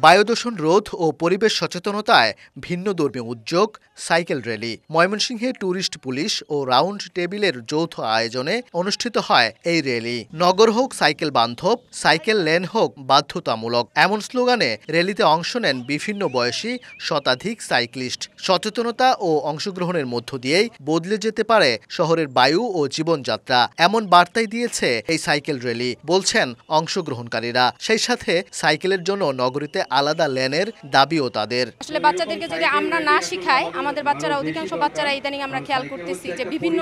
বায়ুদূষণ রোধ ও পরিবেশ সচেতনতায় ভিন্নধর্মী উদ্যোগ সাইকেল র্যালি। ময়মনসিংহে ট্যুরিস্ট পুলিশ ও রাউন্ড টেবিলের যৌথ আয়োজনে অনুষ্ঠিত হয় এই র্যালি। নগর হোক সাইকেল বান্ধব, সাইকেল লেন হোক বাধ্যতামূলক, এমন স্লোগানে র্যালিতে অংশ নেন বিভিন্ন বয়সী শতাধিক সাইক্লিস্ট। সচেতনতা ও অংশগ্রহণের মধ্য দিয়েই বদলে যেতে পারে শহরের বায়ু ও জীবনযাত্রা, এমন বার্তাই দিয়েছে এই সাইকেল র্যালি, বলছেন অংশগ্রহণকারীরা। সেই সাথে সাইকেলের জন্য নগরীতে আলাদা লেনের দাবিও তাদের। আসলে বাচ্চাদেরকে যদি আমরা না শিখাই, আমাদের বাচ্চারা, অধিকাংশ বাচ্চারা ইদানিং আমরা খেয়াল করতেছি যে বিভিন্ন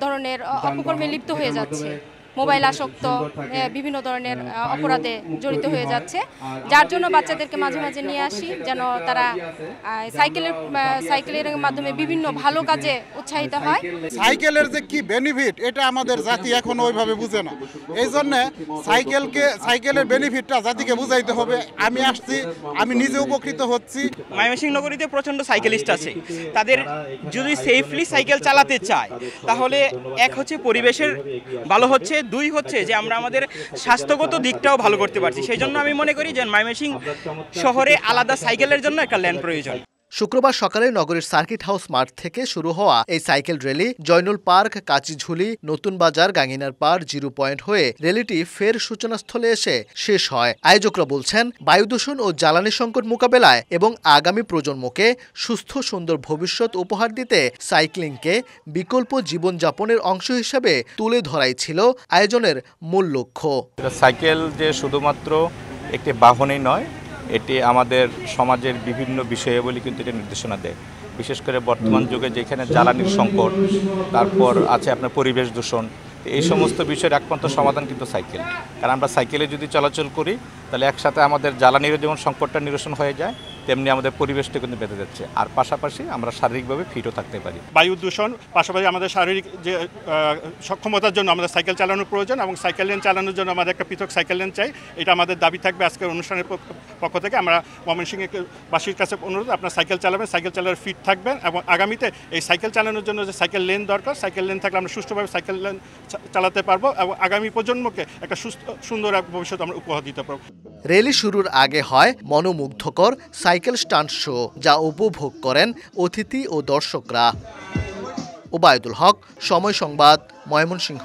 ধরনের অপকর্মে লিপ্ত হয়ে যাচ্ছে, মোবাইল আসক্ত, বিভিন্ন ধরনের অপরাধে জড়িত হয়ে যাচ্ছে। যার জন্য বাচ্চাদেরকে মাঝে মাঝে নিয়ে আসি যেন তারা সাইকেলের মাধ্যমে বিভিন্ন ভালো কাজে উৎসাহিত হয়। সাইকেলের যে কি বেনিফিট এটা আমাদের জাতি এখনো ওইভাবে বুঝে না। এই জন্য সাইকেলের বেনিফিটটা জাতিকে বুঝাইতে হবে। আমি আসছি, আমি নিজে উপকৃত হচ্ছি। ময়মনসিংহ নগরীতে প্রচণ্ড সাইকেলিস্ট আছে, তাদের যদি সেফলি সাইকেল চালাতে চায় তাহলে এক হচ্ছে পরিবেশের ভালো হচ্ছে, দুই হচ্ছে যে আমরা আমাদের স্বাস্থ্যগত দিকটাও ভালো করতে পারছি। সেই জন্য আমি মনে করি যে ময়মনসিংহ শহরে আলাদা সাইকেলের জন্য একটা লেন প্রয়োজন। শুক্রবার সকালে নগরের সার্কিট হাউস মাঠ থেকে শুরু হওয়া এই cycle rally Zainul park, Kachijhuli, নতুন বাজার, গাঙ্গিনার পাড়, জিরো পয়েন্ট হয়ে র্যালিটি ফের সূচনাস্থলে এসে শেষ হয়। আয়োজকরা বলছেন, বায়ুদূষণ ও জ্বালানি সংকট মোকাবেলায় এবং আগামী প্রজন্মকে সুস্থ সুন্দর ভবিষ্যৎ উপহার দিতে সাইক্লিংকে বিকল্প জীবনযাপনের অংশ হিসেবে তুলে ধরাই ছিল আয়োজনের মূল লক্ষ্য। সাইকেল যে শুধুমাত্র একটি বাহনই নয়, এটি আমাদের সমাজের বিভিন্ন বিষয়াবলী কিন্তু এটা নির্দেশনা দেয়। বিশেষ করে বর্তমান যুগে যেখানে জ্বালানির সংকট, তারপর আছে আপনার পরিবেশ দূষণ, এই সমস্ত বিষয়ের একমাত্র সমাধান কিন্তু সাইকেল। কারণ আমরা সাইকেলে যদি চলাচল করি তাহলে একসাথে আমাদের জ্বালানির যেমন সংকটটা নিরসন হয়ে যায়, তেমনি আমাদের পরিবেশটা কিন্তু বেঁধে যাচ্ছে, আর পাশাপাশি আমরা শারীরিকভাবে ফিটও থাকতে পারি। বায়ু দূষণ পাশাপাশি আমাদের শারীরিক যে সক্ষমতার জন্য আমাদের সাইকেল চালানোর প্রয়োজন, এবং সাইকেল লেন চালানোর জন্য আমাদের একটা পৃথক সাইকেল লেন চাই। এটা আমাদের দাবি থাকবে আজকের অনুষ্ঠানের পক্ষ থেকে। আমরা ময়মনসিংহবাসীর কাছে অনুরোধ, আপনারা সাইকেল চালাবেন, সাইকেল চালানোর ফিট থাকবেন, এবং আগামীতে এই সাইকেল চালানোর জন্য যে সাইকেল লেন দরকার, সাইকেল লেন থাকলে আমরা সুষ্ঠুভাবে সাইকেল লেন চালাতে পারবো, এবং আগামী প্রজন্মকে একটা সুন্দর ভবিষ্যৎ আমরা উপহার দিতে পারবো। র্যালি শুরুর আগে হয় মনোমুগ্ধকর সাইকেল স্টান্ট শো, যা উপভোগ করেন অতিথি ও দর্শকরা। ওবায়দুল হক, সময় সংবাদ, ময়মনসিংহ।